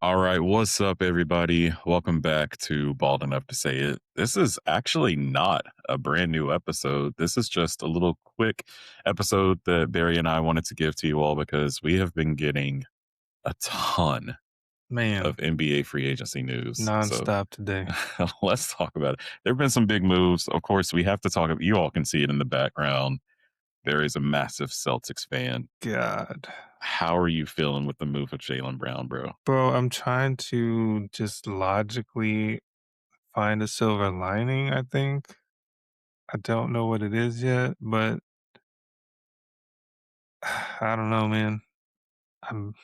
All right, what's up, everybody? Welcome back to Bald Enough to Say It. This is actually not a brand new episode. This is just a little quick episode that Barry and I wanted to give to you all because we have been getting a ton Man, of NBA free agency news. So nonstop today. let's talk about it. There have been some big moves. Of course, we have to talk. You all can see it in the background. There is a massive Celtics fan. God. How are you feeling with the move of Jaylen Brown, bro? Bro, I'm trying to just logically find a silver lining, I think. I don't know what it is yet, but I don't know, man. I'm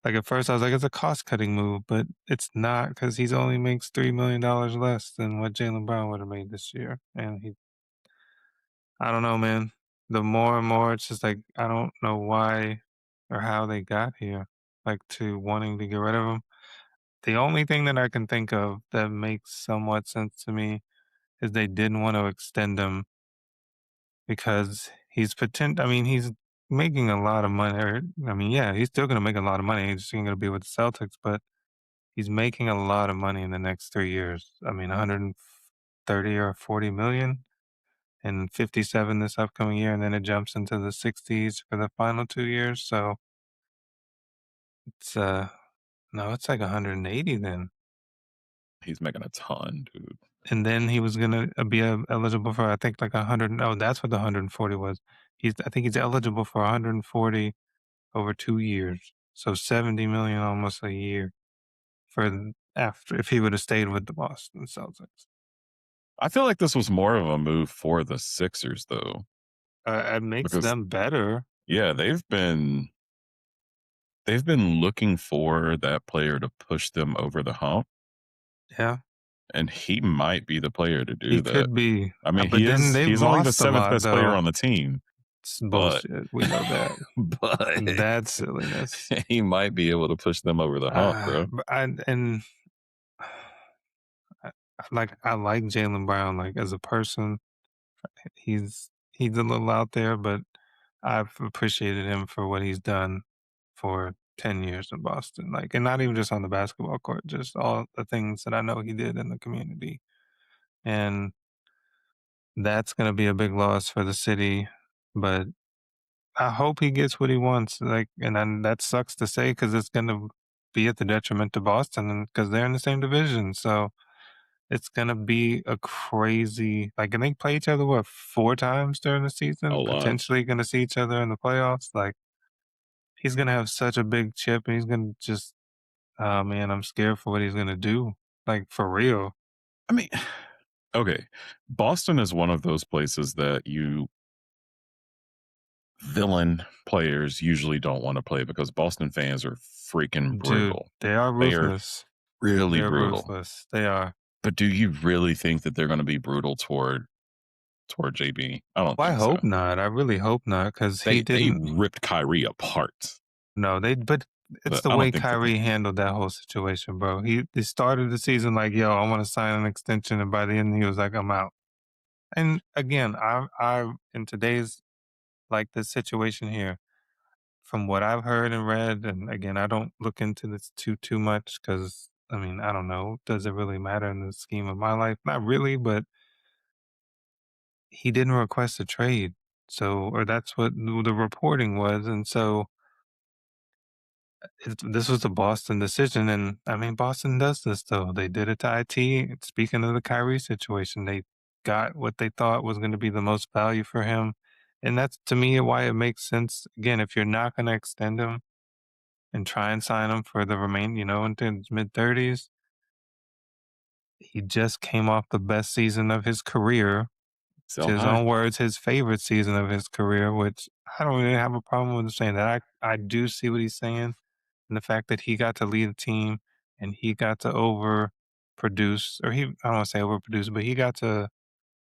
like at first I was like, it's a cost cutting move, but it's not because he's only makes $3 million less than what Jalen Brown would have made this year. I don't know, man. The more and more it's just like I don't know why or how they got here, like to wanting to get rid of him. The only thing that I can think of that makes somewhat sense to me is they didn't want to extend him because he's making a lot of money. Yeah, he's still going to make a lot of money. He's just going to be with the Celtics, but he's making a lot of money in the next 3 years. 130 or 40 million and 57 this upcoming year, and then it jumps into the 60s for the final 2 years. So it's no, it's like 180 then. He's making a ton, dude. And then he was gonna be, eligible for, I think, like 100. Oh, that's what the 140 was. I think he's eligible for 140 over 2 years, so 70 million almost a year after if he would have stayed with the Boston Celtics. I feel like this was more of a move for the Sixers, though, It makes because them better. yeah, they've been looking for that player to push them over the hump, Yeah, and he might be the player to he do that. could be, I mean, but then they've he's only the lost a seventh lot, best player though. on the team, It's but bullshit, we know that. but That's silliness. he might be able to push them over the hump, bro. But I like Jaylen Brown, like, as a person. He's a little out there, but I've appreciated him for what he's done for 10 years in Boston, like, and not even just on the basketball court, just all the things that I know he did in the community, and that's gonna be a big loss for the city, but I hope he gets what he wants, like, and then that sucks to say because it's gonna be at the detriment to Boston and because 'cause they're in the same division, so it's gonna be a crazy, like, and they play each other, what, 4 times during the A season? lot. Potentially gonna see each other in the playoffs, like, he's gonna have such a big chip, and he's gonna just oh, man, I'm scared for what he's gonna do, like, for real. I mean, okay, Boston is one of those places that you villain players usually don't want to play because Boston fans are freaking Dude, brutal. they are They are ruthless. really They're brutal. ruthless. They are. But do you really think that they're going to be brutal toward JB? I don't Well, I think so. hope not, I really hope not, because he They didn't. ripped Kyrie apart, No, but it's but the I don't way think that they Kyrie handled that whole situation, bro. He started the season like, "Yo, I wanna sign an extension," and by the end, he was like, "I'm out." And again, I in today's, like, the situation here, from what I've heard and read, and again, I don't look into this too much because I don't know, does it really matter in the scheme of my life? Not really, but he didn't request a trade, so or that's what the reporting was, and so this was a Boston decision, and Boston does this though. They did it to IT. Speaking of the Kyrie situation, they got what they thought was going to be the most value for him, and that's to me why it makes sense. Again, if you're not going to extend him and try and sign him for the remain, into his mid 30s, he just came off the best season of his career. sell To his high. own words, his favorite season of his career, which I don't really have a problem with him saying that. I do see what he's saying, and the fact that he got to lead a team and he got to overproduce, or I don't want to say overproduce, but he got to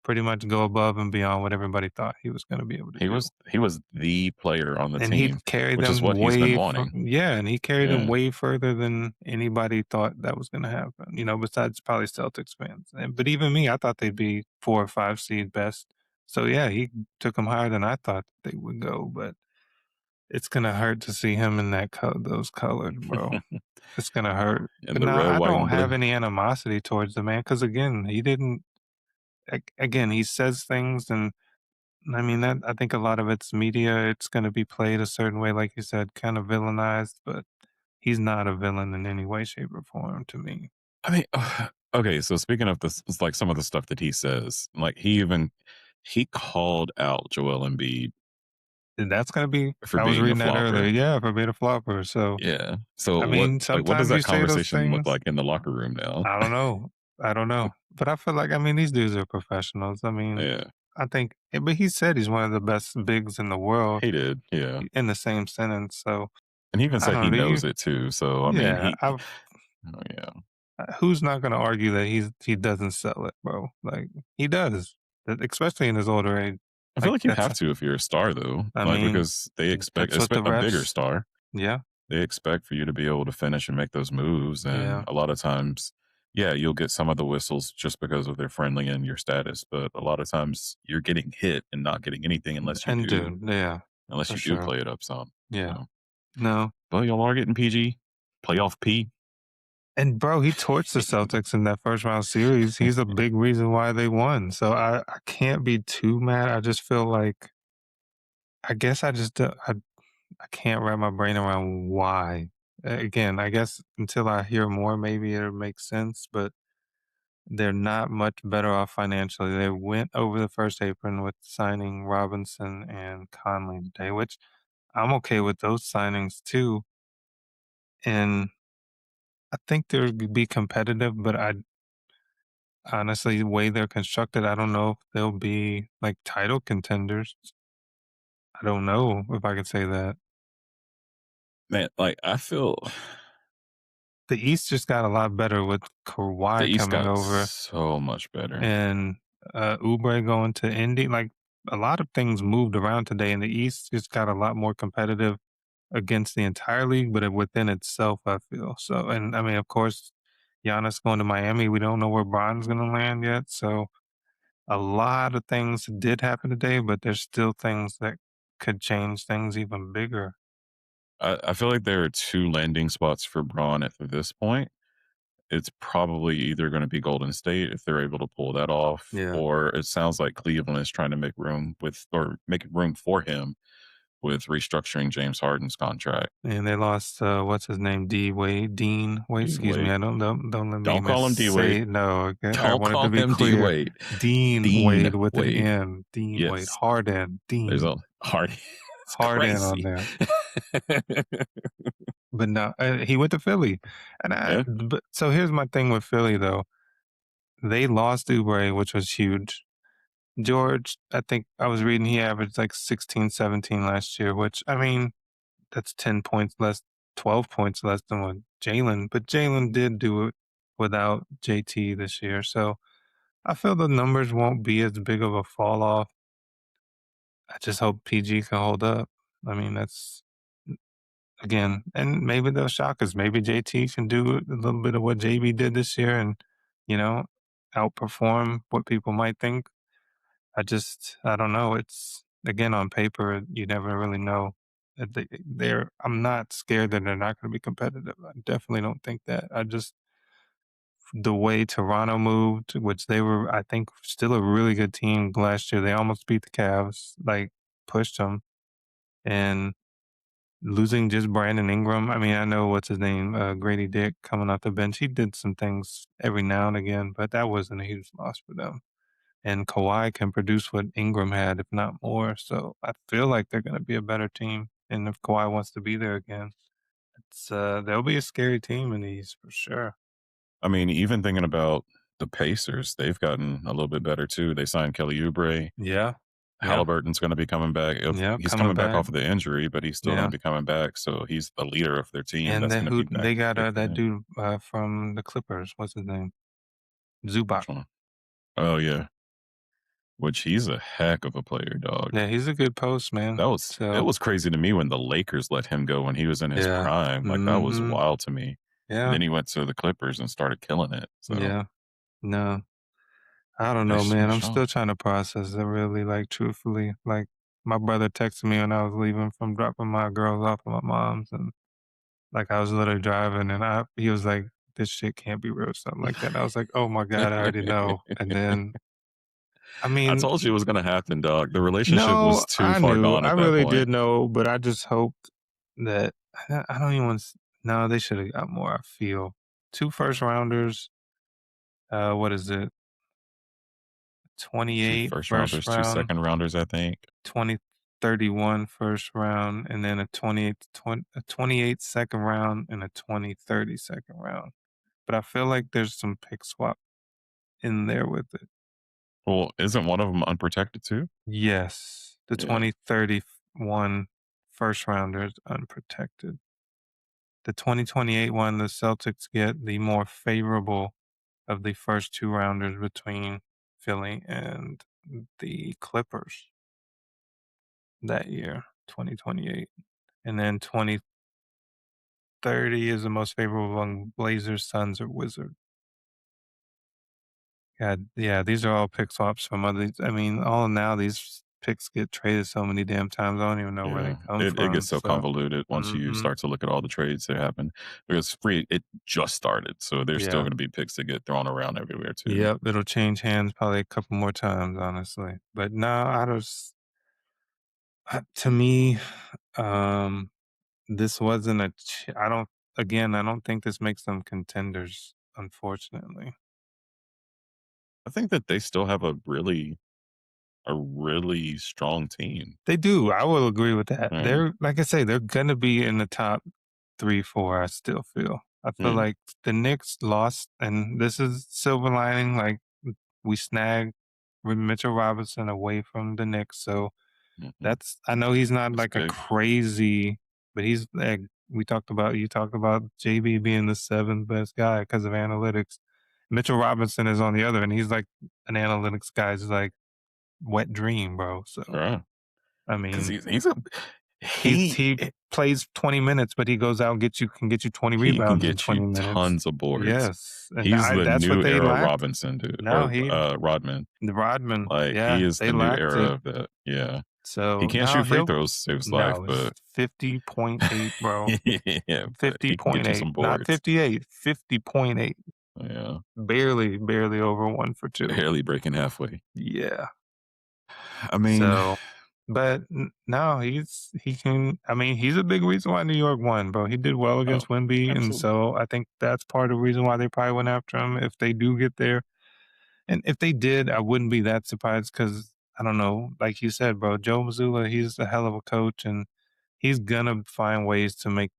pretty much go above and beyond what everybody thought he was going to be able to do. He was the player on the And he team, carried which is them what he's been wanting. yeah, and he carried them Yeah. way further than anybody thought that was going to happen. Besides probably Celtics fans. But even me, I thought they'd be 4 or 5 seed best. So yeah, he took them higher than I thought they would go. But it's gonna hurt to see him in those colors, bro. It's gonna hurt. And But the now red, I white, don't and have blue. any animosity towards the man because again, he didn't. Again, he says things, and I mean that. I think a lot of it's media. It's gonna be played a certain way, like you said, kind of villainized. But he's not a villain in any way, shape, or form to me. I mean, okay. So speaking of this, it's like some of the stuff that he says, like he called out Joel Embiid And that's gonna be. for I was being a reading that earlier. flopper. Yeah, for being a flopper. So Yeah. So I mean, what does sometimes you that say those conversation look things. like in the locker room now? I don't know. I don't know. But I feel like I mean these dudes are professionals. I mean, Yeah. I think but he said he's one of the best bigs in the world He did. Yeah. in the same sentence. So And he even I said don't he know. Do you? knows it too. So I mean, Yeah. oh yeah. Who's not gonna argue that he doesn't sell it, bro? Like he does. Especially in his older age. I feel Like like you that's have to if you're a star though, I like mean, because they expect that's what the a bigger refs star. yeah, They expect for you to be able to finish and make those moves, and yeah. a lot of times, yeah, you'll get some of the whistles just because of their friendly and your status, but a lot of times you're getting hit and not getting anything And dude, yeah, unless for you do sure. play it up some. Yeah. So, No. but y'all are getting PG, playoff P. And bro, he torched the Celtics in that first round series. He's a big reason why they won. So I can't be too mad. I just feel like I guess I just I can't wrap my brain around why. Again, I guess until I hear more, maybe it'll make sense. But they're not much better off financially. They went over the first apron with signing Robinson and Conley today, which I'm okay with those signings too. And I think they'll be competitive, but I honestly, the way they're constructed, I don't know if they'll be like title contenders. I don't know if I could say that. Man, like I feel The East just got a lot better with the Kawhi East coming got over so much better. and Oubre going to Indy. Like a lot of things moved around today, and the East just got a lot more competitive against the entire league, but within itself, I feel so. And I mean, of course, Giannis going to Miami. We don't know where Bron's going to land yet, so a lot of things did happen today, but there's still things that could change things even bigger. I feel like there are two landing spots for Braun at this point. It's probably either going to be Golden State if they're able to pull that off, Yeah. or it sounds like Cleveland is trying to make room for him with restructuring James Harden's contract. And they lost what's his name? D Wade, Dean Wade. D Excuse me. Wade, I don't let me don't call him D Wade. say it. No. Okay. I Don't wanted to call be him D clear. Wade. Dean Dean Wade with an Wade. N. Dean Wade. Yes, Harden. there's Dean. a hard. It's Hard in on crazy. there. But no, he went to Philly, and Yeah, but so here's my thing with Philly though. They lost Oubre, which was huge. George, I think I was reading he averaged like 16, 17 last year, which I mean, that's 10 points less, 12 points less than what Jaylen, but Jaylen did do it without JT this year. So I feel the numbers won't be as big of a fall off. I just hope PG can hold up. I mean, that's again, and maybe they'll shock us. Maybe JT can do a little bit of what JB did this year and, you know, outperform what people might think. I don't know. It's again on paper, you never really know. That they're. I'm not scared that they're not going to be competitive. I definitely don't think that. I just the way Toronto moved, which they were, I think, still a really good team last year. They almost beat the Cavs, like pushed them, and losing just Brandon Ingram. I mean, I know what's his name, Grady Dick coming off the bench. He did some things every now and again, but that wasn't a huge loss for them. And Kawhi can produce what Ingram had, if not more. So I feel like they're going to be a better team. And if Kawhi wants to be there again, it's they'll be a scary team in these for sure. I mean, even thinking about the Pacers, they've gotten a little bit better too. They signed Kelly Oubre. Yeah, yeah, Halliburton's going to be coming back. yeah, He's coming coming back back. off of the injury, but he's still going Yeah, to be coming back. So he's the leader of their team. and That's then going to who be they got big for that them. dude from the Clippers. What's his name? Zubac. Which one? Oh yeah, which he's a heck of a player, dog. Yeah, he's a good post man. It So was crazy to me when the Lakers let him go when he was in his yeah, prime. Like that was mm-hmm. wild to me. And Yeah, then he went to the Clippers and started killing it. So yeah. No, I don't know, nice, man. nice I'm job. still trying to process it really, like truthfully. Like my brother texted me when I was leaving from dropping my girls off at my mom's, and like I was literally driving, and he was like, "This shit can't be real," something like that. And I was like, "Oh my god, I already know." And then, I I mean, told you it was gonna happen, dog. The relationship no, was too I far knew, gone I at that really point. did know, but I just hoped that I don't even want. No, they should have got more. I feel two first rounders. What is it? 2 28 first first rounders, 2 round, second rounders, I think. 2031 first round, and then a 28 second round and a 2030 second round. But I feel like there's some pick swap in there with it. Well, isn't one of them unprotected too? Yes, the Yeah, 2031 first rounder is unprotected. The 2028 one, the Celtics get the more favorable of the first two rounders between Philly and the Clippers that year, 2028. And then 2030 is the most favorable among Blazers, Suns, or Wizards. Yeah, these are all pick swaps from others. I mean, all now these picks get traded so many damn times. I don't even know where they yeah. come It from. gets so So, convoluted once you mhm. start to look at all the trades that happen because free it just started, so there's still Yeah. gonna be picks that get thrown around everywhere too. Yep, it'll change hands probably a couple more times, honestly. But no, to me, um, this wasn't I don't, again, I don't think this makes them contenders, unfortunately. I think that they still have a really strong team. They do. I will agree with that. Yeah, They're, like I say, they're gonna be in the top 3, 4, I still feel. I feel yeah, like the Knicks lost, and this is silver lining, like, we snagged with Mitchell Robinson away from the Knicks, so mhm. that's, I know he's not It's like a big. crazy, but he's like, you talked about JB being the 7th best guy because of analytics. Mitchell Robinson is on the other, and he's like an analytics guy's like wet dream, bro. So, Right. I 'Cause mean, he's a he plays 20 minutes, but he goes out and can get you 20 he can rebounds in get you 20 minutes. tons of boards. Yes, and He's the that's what new they era lacked. Robinson, dude, No, or, he Rodman. the Rodman, Like, he yeah, is they the new lacked era it. of that. Yeah. He So can't now shoot free he'll throws to save his life, no, it's but 50.8, bro. yeah, but he can get you 50.8, some not boards. 58, 50.8. Yeah. Barely over 1 for 2. Barely breaking halfway. Yeah. I mean, So, but no, he can. I mean, he's a big reason why New York won, bro. He did well oh, against Wemby, and absolutely. so I think that's part of the reason why they probably went after him if they do get there. And if they did, I wouldn't be that surprised because I don't know, like you said, bro. Joe Mazzulla, he's a hell of a coach, and he's gonna find ways to make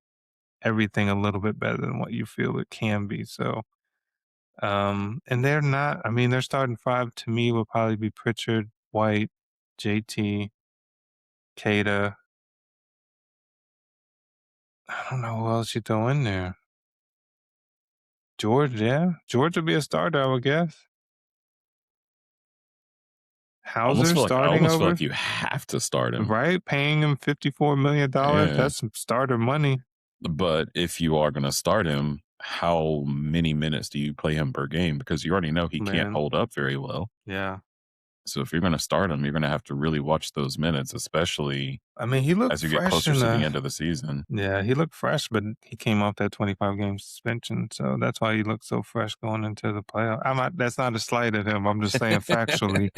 everything a little bit better than what you feel it can be. So, and they're not. I mean, their starting five to me would probably be Pritchard, White, JT, Kada. I don't know who else you throw in there. George, yeah. George would be a starter, I would guess. Hauser I starting almost feel over, like you have to start him. right? Paying him $54 million. Yeah. That's some starter money, But if you are gonna start him, how many minutes do you play him per game? Because you already know he can't man. hold up very well. Yeah. So if you're gonna start him, you're gonna have to really watch those minutes, especially I mean, he looked as you get fresh closer in to the the, end of the season. yeah, he looked fresh, but he came off that 25 game suspension. So that's why he looked so fresh going into the playoff. That's not a slight at him. I'm just saying factually.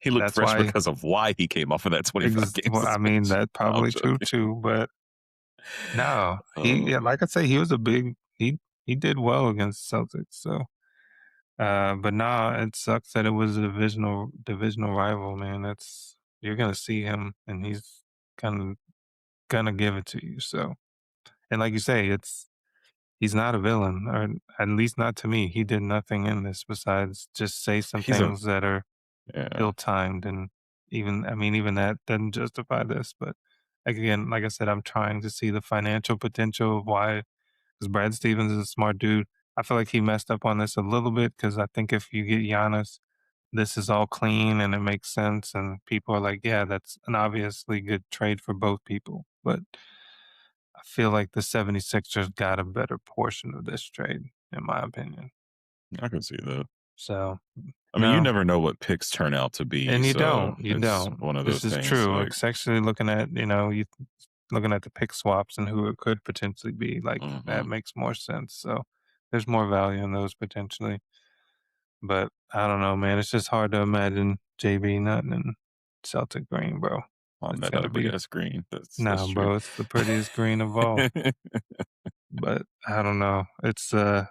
He looked That's fresh why, because of why he came off of that 25 game well, I mean, suspension. that's No, I'm probably true joking. too, but no, yeah, Oh, like I say, he was a big, he did well against Celtics. So, but nah, it sucks that it was a divisional rival, man. You're gonna see him, and he's kind of gonna give it to you. So, and like you say, he's not a villain, or at least not to me. He did nothing in this besides just say some he's a things that are yeah. ill timed, and even, I mean, even that doesn't justify this. But again, like I said, I'm trying to see the financial potential of why, because Brad Stevens is a smart dude. I feel like he messed up on this a little bit because I think if you get Giannis, this is all clean and it makes sense. And people are like, yeah, that's an obviously good trade for both people. But I feel like the 76ers got a better portion of this trade, in my opinion. I can see that. So, I mean, you No, never know what picks turn out to be, and so you it's don't. one of This those is things, true, like especially looking at, you looking at the pick swaps and who it could potentially be, like, that mhm, makes more sense, so there's more value in those potentially, but I don't know, man, it's just hard to imagine JB not in Celtic green, bro. on It's that gotta ugly be ass screen. That's nah, true. bro, it's the prettiest green of all, but I don't know. It still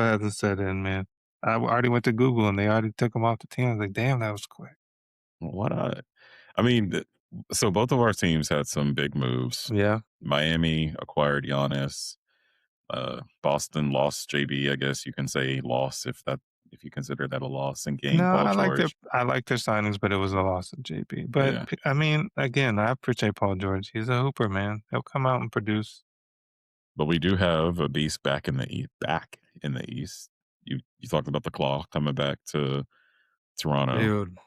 hasn't set in, man. I already went to Google and they already took him off the team. I was like, "Damn, that was quick." Why not? I mean, so both of our teams had some big moves. Yeah. Miami acquired Giannis. Boston lost JB. I guess you can say loss if you consider that a loss and No, gained Paul George. I like their signings, but it was a loss of JB. But Yeah, I mean, again, I appreciate Paul George. He's a hooper, man. He'll come out and produce. but we do have a beast back in the East. You talked about the Claw coming back to Toronto. Dude.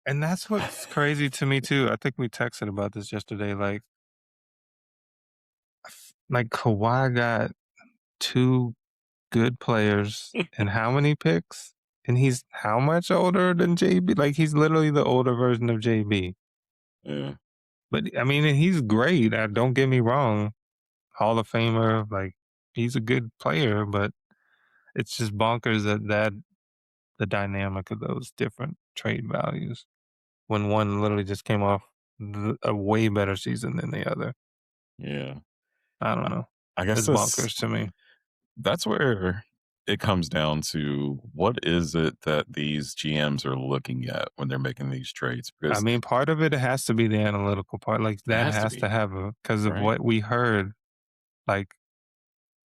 And that's what's crazy to me too. I think we texted about this yesterday. Like Kawhi got two good players and how many picks? And he's how much older than JB? Like he's literally the older version of JB. Yeah, But I mean, and he's great. Don't get me wrong. Hall of Famer, like he's a good player, but it's just bonkers that the dynamic of those different trade values when one literally just came off a way better season than the other. yeah. I I, don't know. I guess It's bonkers to me. that's where it comes down to what is it that these GMs are looking at when they're making these trades? I Because mean, part of it has to be the analytical part. Like it that has to has to be have a because of right. what we heard. Like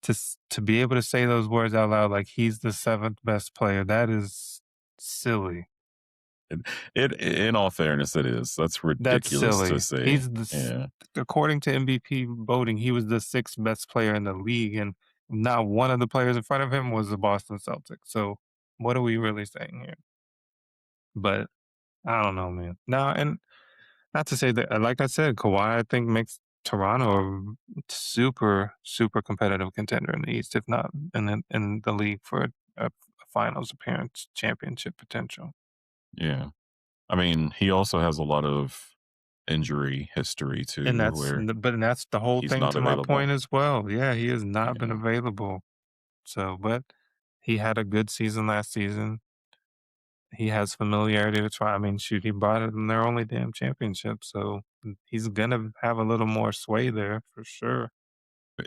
to be able to say those words out loud, like he's the seventh best player. That is silly. It, in all fairness, it is. That's That's ridiculous to silly. say. Yeah, According to MVP voting, he was the sixth best player in the league, and not one of the players in front of him was the Boston Celtics. So, what are we really saying here? But I don't know, man. No, and not to say that, like I said, Kawhi, I think makes Toronto a super, super competitive contender in the East, if not in the league for a finals appearance, championship potential. yeah. I mean, he also has a lot of injury history And too, where that's the whole he's thing not to my point available. as well. Yeah, he has not been Yeah, available. So, but he had a good season last season. He has familiarity to try. I mean, shoot, he brought it in their only damn championship. So he's gonna have a little more sway there for sure.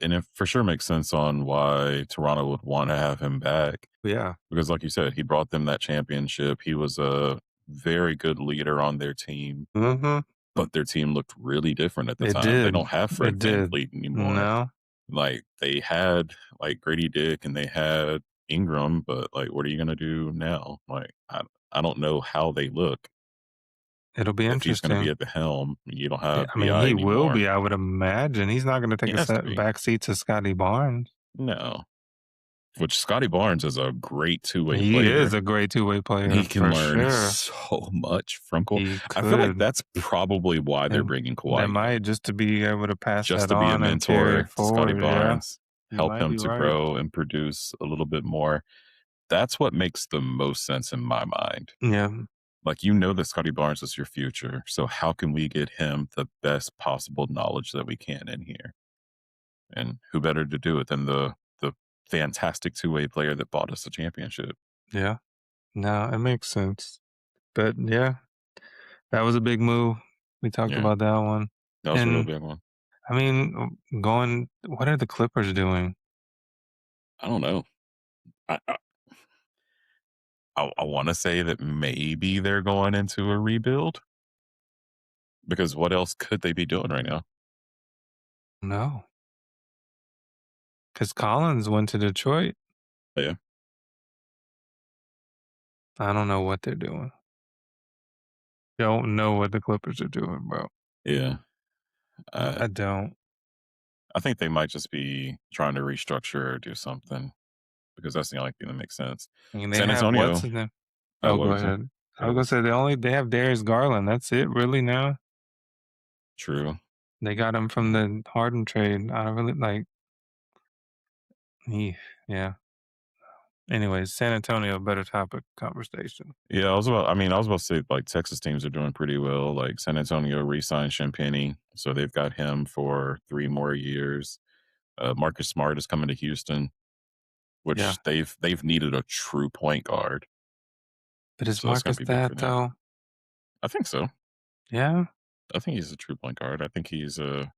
and it for sure makes sense on why Toronto would want to have him back Yeah. because, like you said, he brought them that championship. He was a very good leader on their team. Mm-hmm. But their team looked really different at the It time. They did. don't have Fred It did. VanVleet anymore. No, Like, they had, like, Grady Dick and they had Ingram, but, like, what are you gonna do now? Like, I don't know how they look it'll be if he's gonna be interesting. at the helm. You don't Yeah, have I mean, BI he will anymore. be. I would imagine he's not going to He take a has to be. back seat to Scotty Barnes. No. Which Scotty Barnes is a great two-way He is player, a great two-way and player he can for learn sure. so much from Kawhi. He I feel like could. that's probably why they're And bringing they Kawhi might Young. just to be able to pass Just that to be a on and carry it mentor to Scotty forward. Yeah, Barnes, you help might him be to right. grow and produce a little bit more. That's what makes the most sense in my mind. Yeah, Like, you know that Scotty Barnes is your future, so how can we get him the best possible knowledge that we can in here? And who better to do it than the fantastic two-way player that bought us a championship? yeah. No, it makes sense. But yeah, that was a big move. We talked Yeah, about that one. that was a real And big one. I mean, going, what are the Clippers doing? I don't know. I wanna say that maybe they're going into a rebuild because what else could they be doing right now? No, because Collins went to Detroit. Yeah, I don't know what they're doing. Don't know what the Clippers are doing, bro. yeah. I don't. I think they might just be trying to restructure or do something because that's the only thing that makes sense. I mean, they San have what's Antonio, his name? Oh, what go were you saying? ahead. I Go was ahead. gonna say they have Darius Garland. That's it, really. Now True. they got him from Yeah. the Harden trade. I don't really like. He, yeah, Anyways, San Antonio, better topic conversation. Yeah, I was about to say like Texas teams are doing pretty well. Like San Antonio re-signed Champagny, so they've got him for 3 more years. Marcus Smart is coming to Houston, Yeah. which they've needed a true point guard, But is so that's going Marcus to be big for that them. though? I think so. Yeah. I think he's a true point guard. I think he's a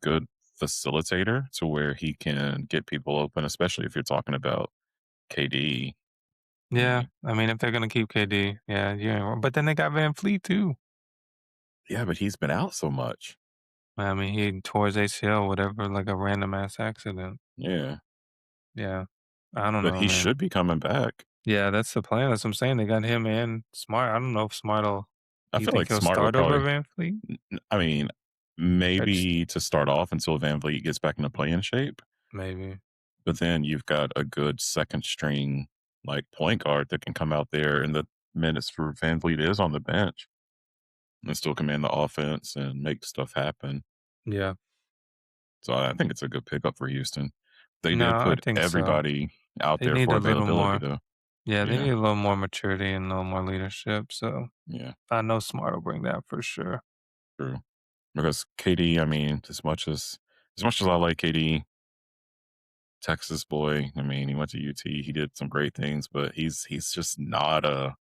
good facilitator to where he can get people open, especially if you're talking about KD. I Yeah. mean, I mean, if they're gonna keep KD, yeah, you ain't wrong. But then they got Van Fleet too. yeah, but he's been out so much. I mean, he tore his ACL, whatever, like a random ass accident. Yeah, Yeah. I don't but know, he man. should be coming back. Yeah, that's the plan. That's what I'm saying. They got him and Smart. I don't know if Smart'll. I Do you feel think like he'll Smart will start over probably. Van Fleet? I mean, That's maybe to start off until Van Vliet gets back into playing shape, maybe. but then you've got a good second string like point guard that can come out there in the minutes for Van Vliet is on the bench and still command the offense and make stuff happen. Yeah. So I think it's a good pickup for Houston. They No, did I put think so. everybody out They there need for a little availability more. though. Yeah, they Yeah, need a little more maturity and a little more leadership. So yeah, I know Smart will bring that for sure. true. Because KD, I mean, as much as I like KD, Texas boy, I mean, he went to UT, he did some great things, but he's just not a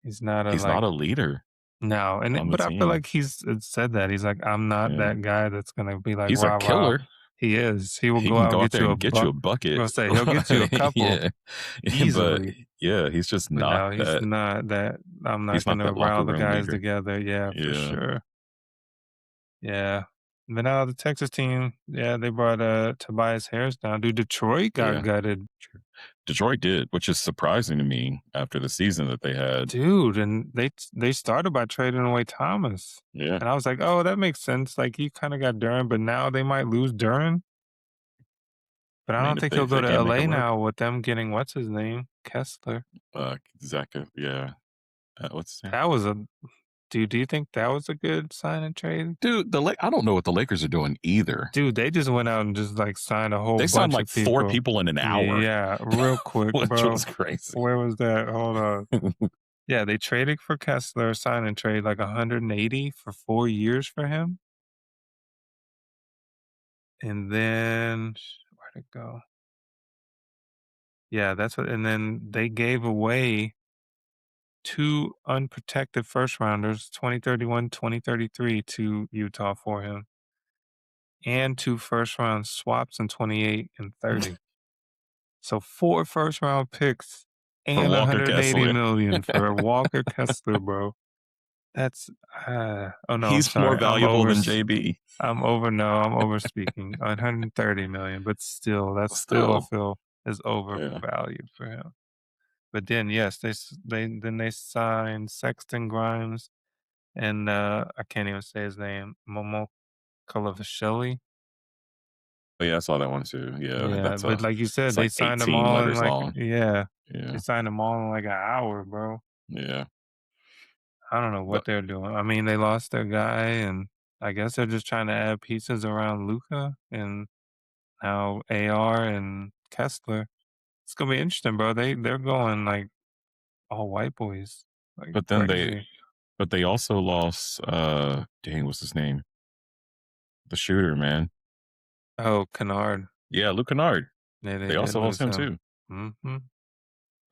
He's not a he's like not a leader no, on the but I feel team. like he's said that. He's like, I'm not Yeah. that guy that's gonna be like He's a rah rah. killer. He is. He will He go can out and go out get there you a and get you buck. a I'm bucket. gonna say he'll get you a couple Yeah. But easily. yeah, he's just But not no, he's that not that. I'm not he's not gonna that locker rile the room guys leader. together. Yeah, for Yeah. sure. Yeah. But now the Texas team, yeah, they brought Tobias Harris down. Dude, Detroit got Yeah. gutted. Detroit did, which is surprising to me after the season that they had. Dude, and they started by trading away Thomas. Yeah. And I was like, oh, that makes sense. Like you kind of got Duran, but now they might lose Duran. But I I mean, don't if think they he'll if go they to can't make it LA work. now with them getting what's his name? Kessler. Zach, yeah. What's his name? That was a dude, do you think that was a good sign and trade? Dude, I don't know what the Lakers are doing either. Dude, they just went out and just like signed a whole They signed bunch like of four people. people in an hour, Yeah, real quick, which bro. was crazy. Where was that? Hold on. Yeah, they traded for Kessler, sign and trade like 180 for 4 years for him. And then where'd it go? Yeah, that's what and then they gave away 2 unprotected first rounders, 2031, 2033 to Utah for him, and 2 first round swaps in 28 and 30. So 4 first round picks For and Walker 180 Kessler. million for Walker Kessler, bro. That's oh no, I'm He's more sorry. valuable than JB. I'm over speaking. 130 million, but still, that's still I Still, feel is yeah. overvalued for him. But then yes, they signed Sexton Grimes and I can't even say his name, Momo Kalavashvili. But yeah, I saw that one too. Yeah, Yeah, that's but like you said, it's they like signed them 18 all in letters like long. yeah, they Yeah, signed them all in like an hour, bro. yeah. I don't know what But they're doing. I mean, they lost their guy, and I guess they're just trying to add pieces around Luca and now AR and Kessler. It's gonna be interesting, bro. They're going like all white boys, like but then they crazy. but they also lost dang, what's his name? The shooter, man. Oh, Kennard. Yeah, Luke Kennard. Yeah, they They did also lost lose him him. too. Hmm.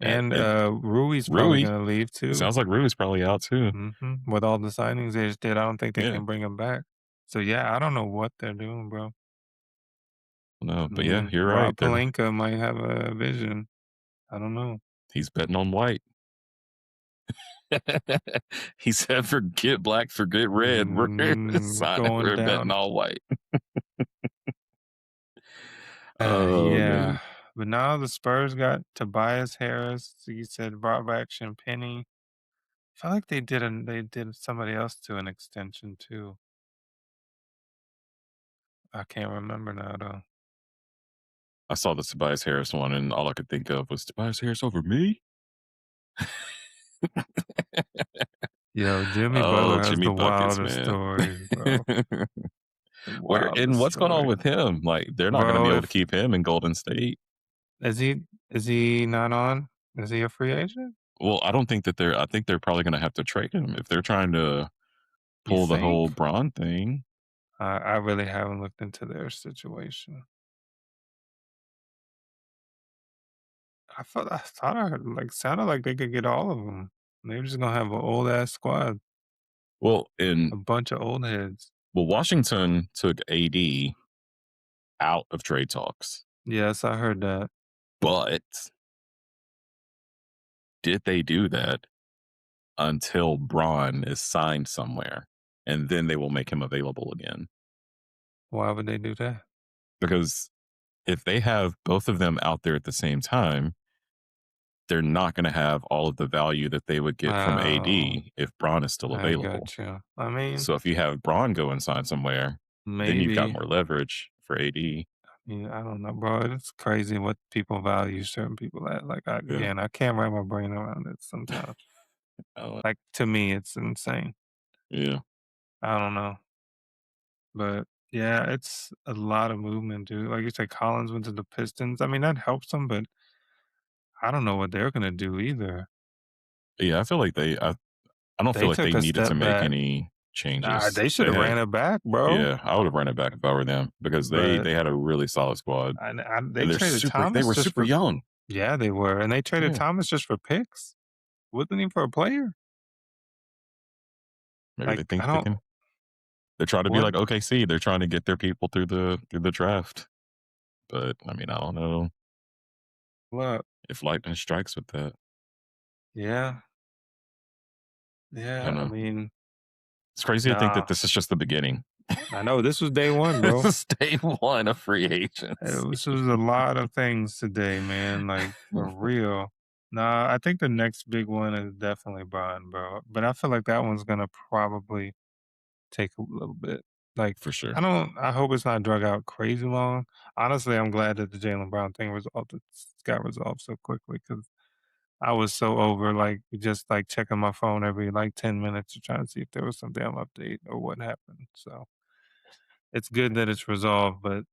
And And and Rui's probably Rui, gonna leave it too. sounds like Rui's probably out too. With all the signings they just did, I don't think they Yeah. can bring him back. So yeah, I don't know what they're doing, bro. No, I but yeah, mean, you're right. Rob Pelinka might have a vision. I don't know. He's betting on white. He said, "Forget black, forget red. Going We're betting down. all white." Oh Yeah. man. But now the Spurs got Tobias Harris. You said brought back Champagny. I feel like they did somebody else to an extension too. I can't remember now though. I saw the Tobias Harris one, and all I could think of was Tobias Harris over me. Yo, Jimmy Oh, Butler has Jimmy the buckets, wildest man. stories, bro. The Where and wildest what's going on story. with him? Like, they're not going to be Bro, able to if keep him in Golden State. Is he not on? Is he a free agent? Well, I don't think that I think they're probably gonna have to trade him if they're trying to You pull the whole think? Braun thing. I really haven't looked into their situation. I thought I heard, like, sounded like they could get all of them. They're just gonna have an old ass squad, Well, in a bunch of old heads. Washington took AD out of trade talks, Yes, I heard that. but did they do that until Braun is signed somewhere, and then they will make him available again? Why would they do that? Because if they have both of them out there at the same time, they're not going to have all of the value that they would get from Oh, AD if Braun is still I available. got you. I mean, So if you have Braun go and sign somewhere, then you've got maybe. more leverage for AD. Yeah, I don't know, bro. It's crazy what people value certain people at. Like, Yeah. again, I can't wrap my brain around it sometimes. Oh, Like, to me, it's insane. yeah. I don't know. But yeah, it's a lot of movement, dude. Like you said, Collins went to the Pistons. I mean, that helps them, but I don't know what they're gonna do either. Yeah, I feel like I don't feel They like took they a needed to step make back. any Nah, changes. they should They have had ran it back, bro. Yeah, I would have run it back if I were them because But they had a really solid squad they and traded they Thomas were just super for, young. yeah, they were, and they traded Yeah. Thomas just for picks. Wasn't he for a player? Maybe Like, they I think they don't can they're trying to be what like OKC. They're trying to get their people through the draft. But I mean, I don't know what? if lightning strikes with that. Yeah, I don't yeah. I know. mean, It's crazy to think that nah. this is just the beginning. I know this was day one, This bro. is day one of free agents. This was a lot of things today, man. Like for real. Nah, I think the next big one is definitely Brian, bro. But I feel like that one's gonna probably take a little bit. Like, For sure. I hope it's not drug out crazy long. Honestly, I'm glad that the Jaylen Brown thing got resolved so quickly because I was so over like just like checking my phone every like 10 minutes to try and see if there was some damn update or what happened. So it's good that it's resolved, but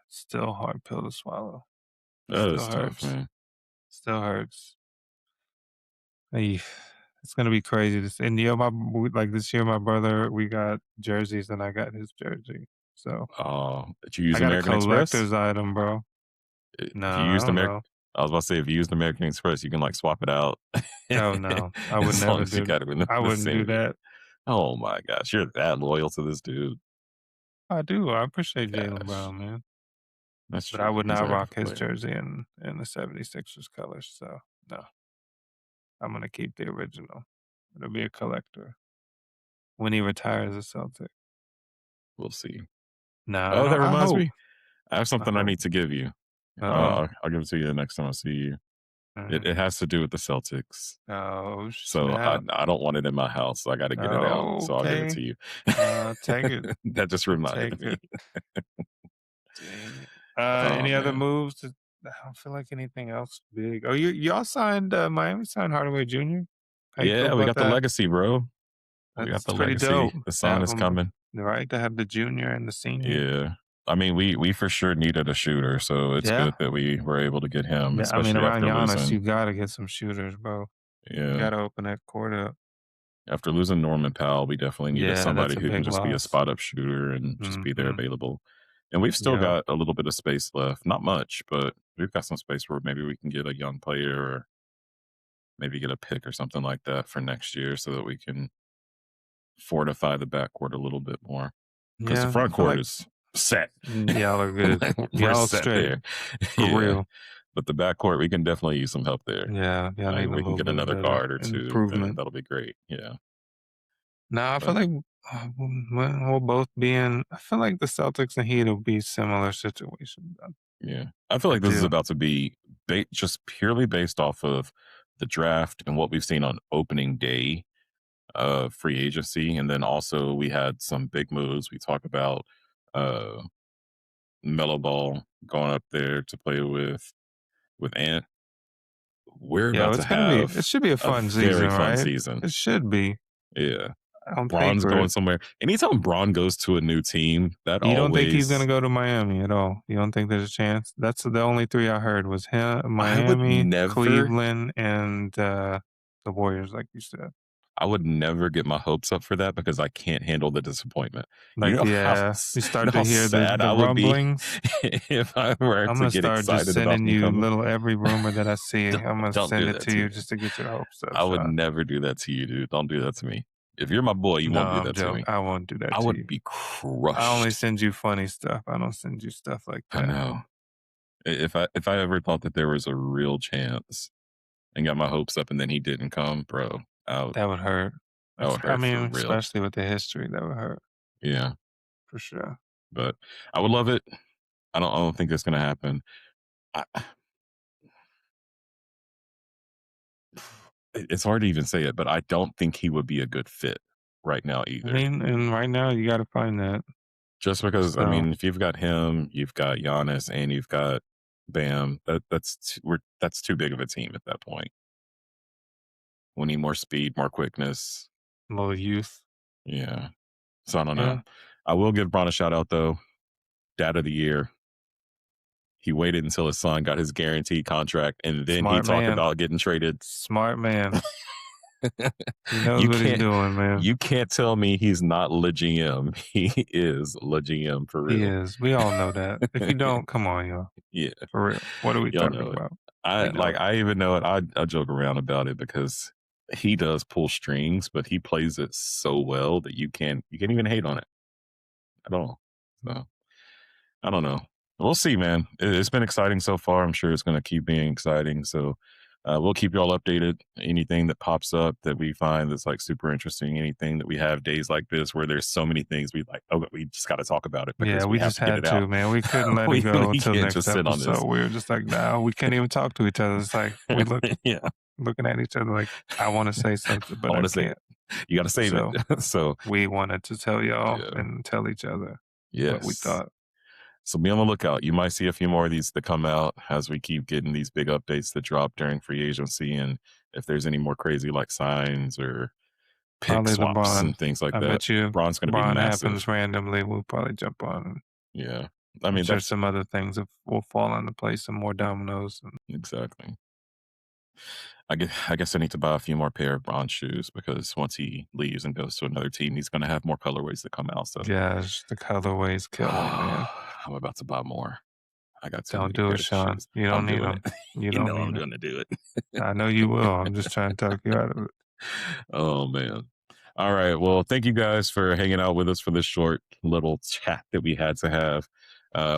still a hard pill to swallow. It That still is tough, hurts. man. Still hurts. Ay, it's gonna be crazy. And like this year, my brother, we got jerseys, and I got his jersey. So Did you use I got a American Express? collector's item, bro. No, If you I used don't American know. I was about to say if you used American Express, you can like swap it out Oh no, I would as long never as you do. got it within I the wouldn't do same year. that. Oh my gosh, you're that loyal to this dude. I do. I appreciate Jaylen Gosh, Brown, man, that's but I true. would He's a not heck of rock a his player. jersey in the 76ers colors. So no, I'm gonna keep the original. It'll be a collector when he retires a Celtic. We'll see. Nah, Oh, that I reminds hope. me. I have I something I hope. need to give you. Uh-oh. I'll give it to you the next time I see you. Mhm. It has to do with the Celtics. Oh, So I snap. I don't want it in my house, so I gotta get it out, so I'll give it Okay. to you. Take it. That just reminded Take me. it. Dang it. Oh, Any other man. moves? I don't feel like anything else big. Oh, y'all signed Miami signed Hardaway Jr. How you feel Yeah, we about got the that? legacy, bro. We got That's the pretty legacy. dope. The To sun have is them, coming. right? To have the junior and the senior. Yeah. I mean, we for sure needed a shooter, so it's Yeah. good that we were able to get him, Yeah. I mean, especially around after Giannis, losing you gotta get some shooters, bro. You yeah, gotta open that court up. after losing Norman Powell, we definitely needed Yeah, that's somebody a who can big just be a loss. spot up shooter and just be there Mm-hmm. available. And we've still Yeah. got a little bit of space left. Not much, but we've got some space where maybe we can get a young player or maybe get a pick or something like that for next year so that we can fortify the backcourt a little bit more. Because the Yeah. I front feel court like is set. y'all are good. We're Y'all set straight there. for Yeah. real. But the backcourt, we can definitely use some help there. Yeah, y'all need a We can little get bit of another better guard or two, then improvement. that'll be great. Yeah. Nah, I feel But like we'll both be in. I feel like the Celtics and Heat will be similar situations. yeah, I feel I like this is do. about to be just purely based off of the draft and what we've seen on opening day of free agency. And then also we had some big moves. We talk about uh Mellow Ball going up there to play with Ant. We're Yo, about to it's gonna be. It have should be a a fun season, very fun right? season. It should be. Yeah. on Braun's paper. going somewhere. Anytime Braun goes to a new team, that You don't think he's gonna always go to Miami at all? You don't think there's a chance? That's the only 3 I heard was him, I would Miami, never Cleveland, and, the Warriors, like you said. I would never get my hopes up for that because I can't handle the disappointment. Like, yeah, you You know start how to hear sad the I would be rumblings. if I were I'm to gonna get start just excited about sending him you coming? little every rumor that I see. Don't I'm gonna don't send do it that to to you me. just to get your hopes up, I would Sean. never do that to you, dude. Don't do that to me. If you're my boy, you No, won't do I'm that to joking. me. I won't do that I to would you. be I only crushed. send you funny stuff. I don't send you stuff like I that. know. If I ever thought that there was a real chance and got my hopes up and then he didn't come, bro, That would hurt. that would I hurt for mean, real. especially with the history, that would hurt Yeah. for sure. But I would love it. I don't think that's gonna happen. I, it's hard to even say it, but I don't think he would be a good fit right now I either. mean, and right now you got to find that. Just because I So mean, if you've got him, you've got Giannis, and you've got Bam, that's too big of a team at that point. We need more speed, more quickness. a little youth. Yeah. So I don't know. Yeah, I will give Braun a shout out though. Dad of the year. He waited until his son got his guaranteed contract, and then he smart talked man. about getting traded. Smart man. He knows you what he's can't doing, man. you can't tell me he's not Le GM. He is Le GM for He real. is. We all know that. If you don't, come on, y'all. Yeah, For real. What are we y'all talking know it. about? We know it. I even know it. I joke around about it because he does pull strings, but he plays it so well that you can't even hate on it at all. So I don't know. We'll see, man. It's been exciting so far. I'm sure it's going to keep being exciting. So we'll keep you all updated. Anything that pops up that we find that's like super interesting, anything that we have days like this where there's so many things we like, oh, we just got to talk about it Yeah, because we we have just to get had it out. to, man. We couldn't let it go We until can't next just sit on episode. this. We were just like, nah, we can't even talk to each other. It's like we Yeah, looking at each other like I want to say something, I but want I to say can't. it. You got to save So it. So, we wanted to tell y'all yeah. and tell each other what we Yes. thought. So be on the lookout. You might see a few more of these that come out as we keep getting these big updates that drop during free agency. And if there's any more crazy like signs or pick Probably swaps LeBron. and things like I that, bet you Braun's going to be LeBron massive. happens randomly. We'll probably jump on. Yeah. I I'm mean, sure that's some other things will fall into place, some more dominoes. And exactly. I guess I need to buy a few more pair of Braun shoes because once he leaves and goes to another team, he's going to have more colorways that come out. So yes, the colorways kill him, man. I'm about to buy more. I got too Don't many do it, pairs of Sean. shoes. You I'm don't need doing them. it. You You don't know need I'm them. going to do it. I know you will. I'm just trying to talk you out of it. Oh man. All right. Well, thank you guys for hanging out with us for this short little chat that we had to have.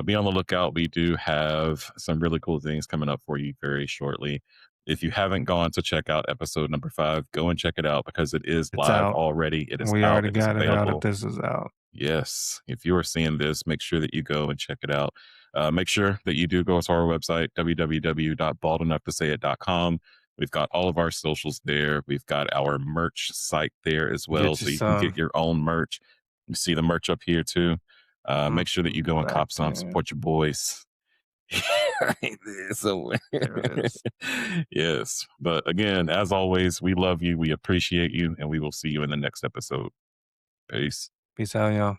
Be on the lookout. We do have some really cool things coming up for you very shortly. If you haven't gone to check out episode number 5, go and check it out because it is It's live out. already. It is We out. already It is got it out if available. this is out. Yes. If you are seeing this, make sure that you go and check it out. Make sure that you do go to our website, www.baldenoughtoSayIt.com. We've got all of our socials there. We've got our merch site there as well. Get you So you can get some your own merch. You see the merch up here too. Make sure that you go and black cop some, man. support your boys. Right there somewhere. There it is. Yes. But again, as always, we love you. We appreciate you. And we will see you in the next episode. Peace. Peace out, y'all.